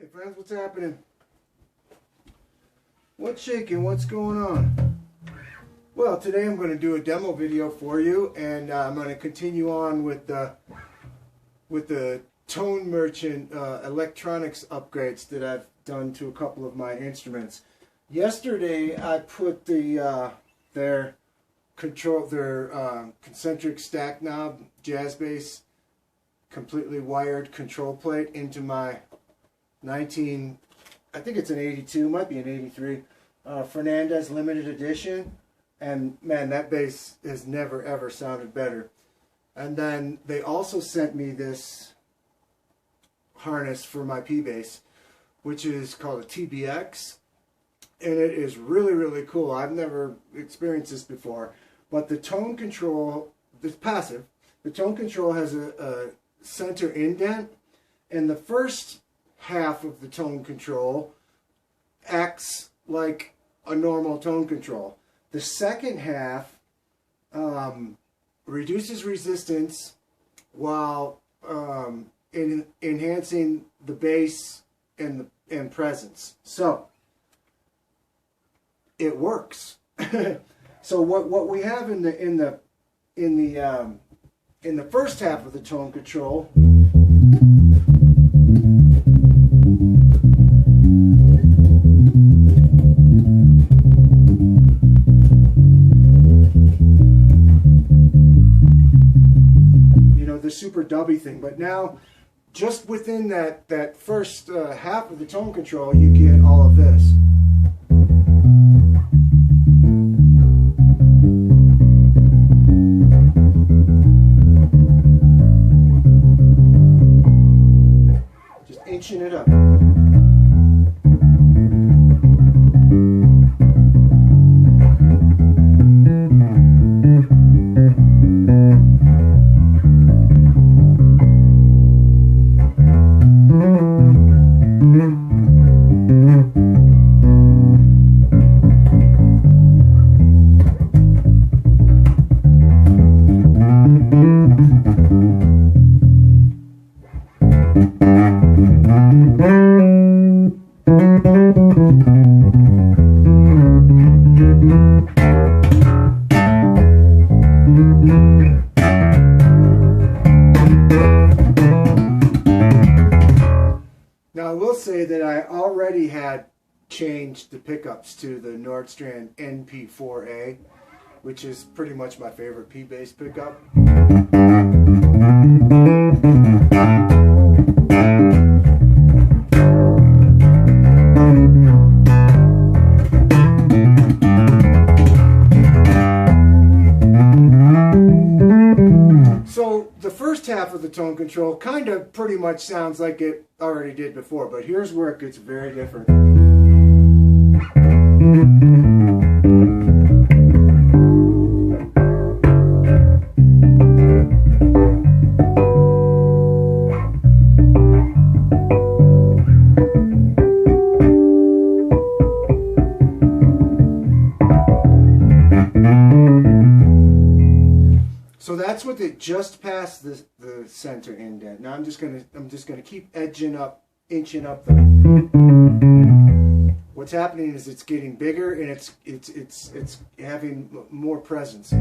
Hey friends, what's happening? What's shaking? What's going on? Well, today I'm going to do a demo video for you, and I'm going to continue on with the Tone Merchant electronics upgrades that I've done to a couple of my instruments. Yesterday I put their concentric stack knob jazz bass completely wired control plate into my I think it's an 82, might be an 83, Fernandez limited edition, and man, that bass has never ever sounded better. And then they also sent me this harness for my P-Bass, which is called a TBX, and it is really cool. I've never experienced this before, but the tone control, it's passive. The tone control has a center indent, and the first half of the tone control acts like a normal tone control. The second half reduces resistance while enhancing the bass and presence. So it works. So what we have in the first half of the tone control, the super dubby thing, but now just within that first half of the tone control you get all of this. Just inching it up. Now I will say that I already had changed the pickups to the Nordstrand NP4A, which is pretty much my favorite P-Bass pickup. So the first half of the tone control kind of pretty much sounds like it already did before, but here's where it gets very different. So that's with it just past the center indent. Now I'm just gonna keep inching up the. What's happening is it's getting bigger and it's having more presence.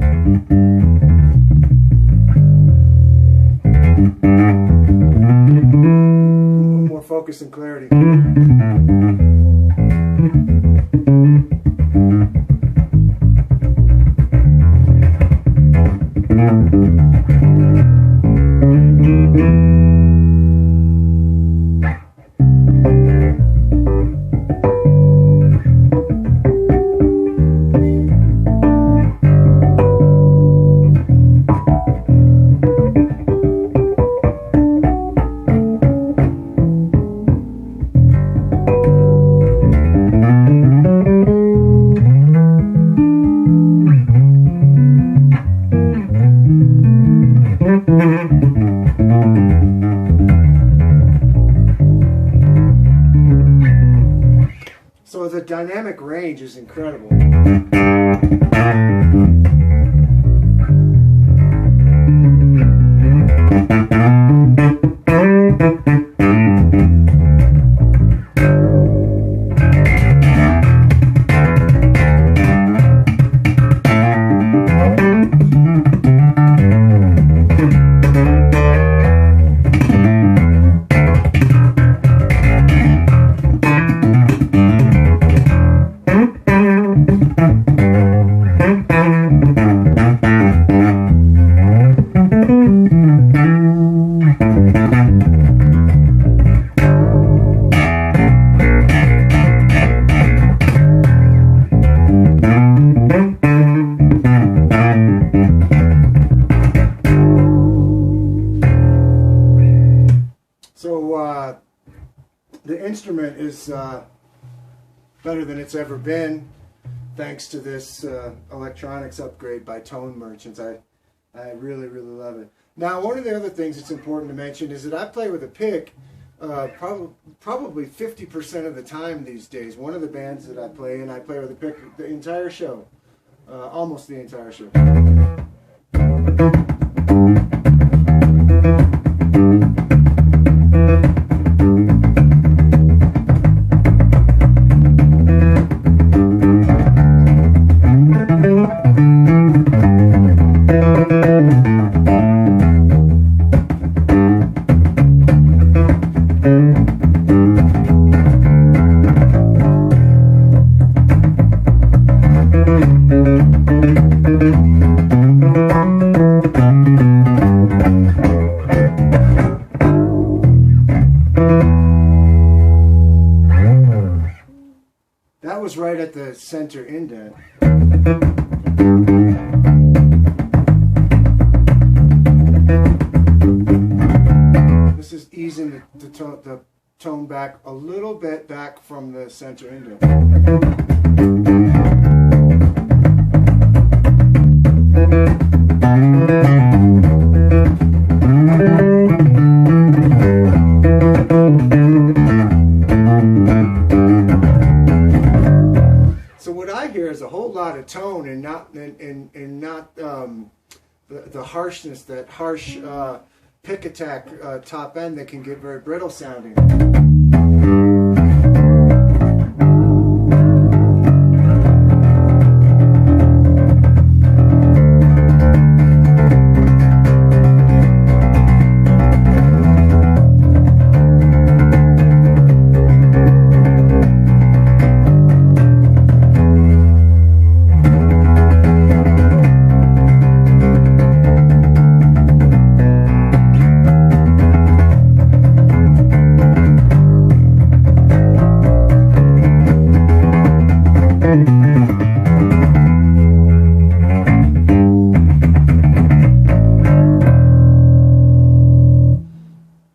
More focus and clarity. So the dynamic range is incredible. The instrument is better than it's ever been, thanks to this electronics upgrade by Tone Merchants. I really, really love it. Now, one of the other things that's important to mention is that I play with a pick probably 50% of the time these days. One of the bands that I play in, I play with a pick the entire show, almost the entire show. That was right at the center indent. This is easing the tone back a little bit back from the center indent. So what I hear is a whole lot of tone and not the harshness, that harsh pick attack top end that can get very brittle sounding.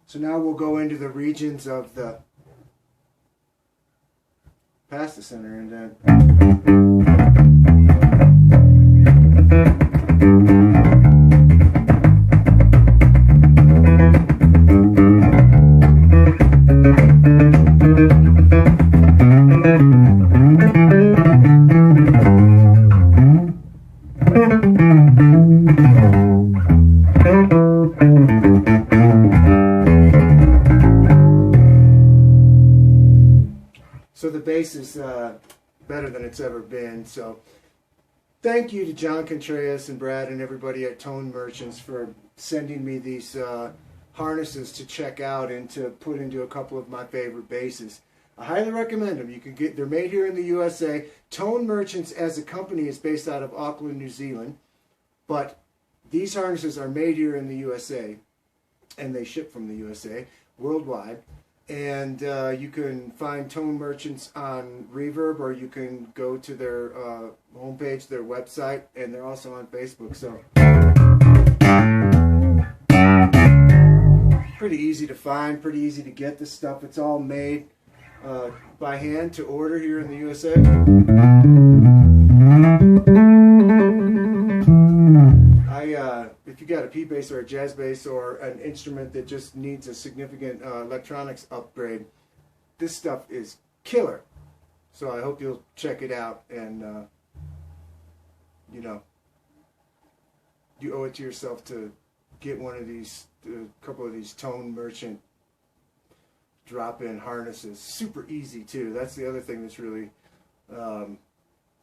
So now we'll go into the regions of the past the center indent. So the bass is better than it's ever been. So thank you to John Contreras and Brad and everybody at Tone Merchants for sending me these harnesses to check out and to put into a couple of my favorite basses. I highly recommend them. You can get, they're made here in the USA. Tone Merchants as a company is based out of Auckland, New Zealand, but these harnesses are made here in the USA, and they ship from the USA worldwide. And you can find Tone Merchants on Reverb, or you can go to their homepage, their website, and they're also on Facebook. So pretty easy to find, pretty easy to get this stuff. It's all made by hand to order here in the USA. If you got a P bass or a jazz bass or an instrument that just needs a significant electronics upgrade, this stuff is killer. So I hope you'll check it out, and you know, you owe it to yourself to get one of these, a couple of these Tone Merchant drop-in harnesses. Super easy too. That's the other thing that's really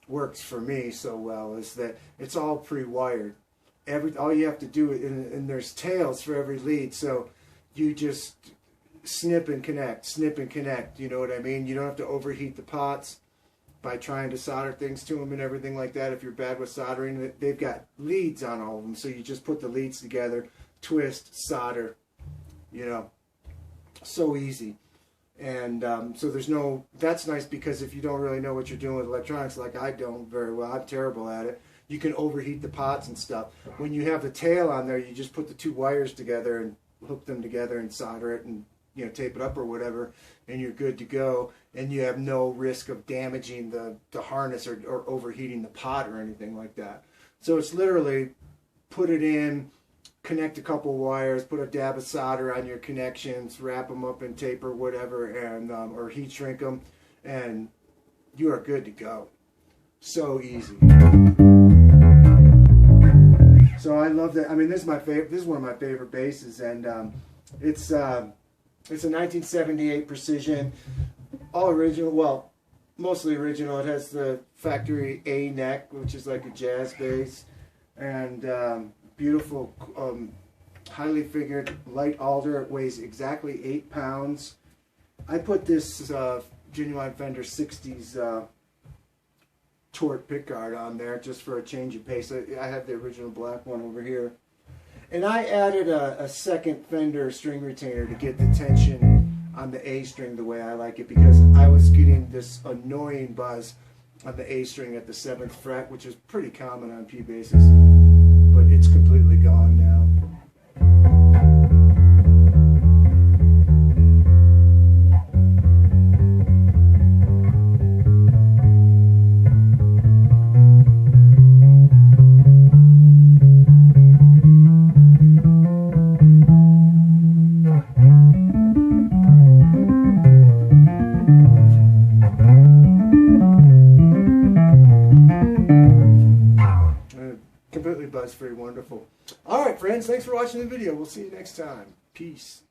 works for me so well, is that it's all pre-wired. All you have to do, and there's tails for every lead, so you just snip and connect, you know what I mean? You don't have to overheat the pots by trying to solder things to them and everything like that. If you're bad with soldering, they've got leads on all of them, so you just put the leads together, twist, solder, you know, so easy. And so there's no, that's nice, because if you don't really know what you're doing with electronics, like I don't very well, I'm terrible at it, you can overheat the pots and stuff. When you have the tail on there, you just put the two wires together and hook them together and solder it, and tape it up or whatever, and you're good to go, and you have no risk of damaging the harness or overheating the pot or anything like that. So it's literally put it in, connect a couple wires, put a dab of solder on your connections, wrap them up in tape or whatever, and or heat shrink them, and you are good to go. So easy. So I love that. I mean, this is my favorite. This is one of my favorite basses, and it's a 1978 Precision, all original. Well, mostly original. It has the factory A neck, which is like a jazz bass, and beautiful, highly figured light alder. It weighs exactly 8 pounds. I put this genuine Fender 60s Tort pickguard on there just for a change of pace. I have the original black one over here. And I added a second Fender string retainer to get the tension on the A string the way I like it, because I was getting this annoying buzz on the A string at the 7th fret, which is pretty common on P basses, but it's completely gone now. Completely buzz-free, wonderful. All right, friends, thanks for watching the video. We'll see you next time. Peace.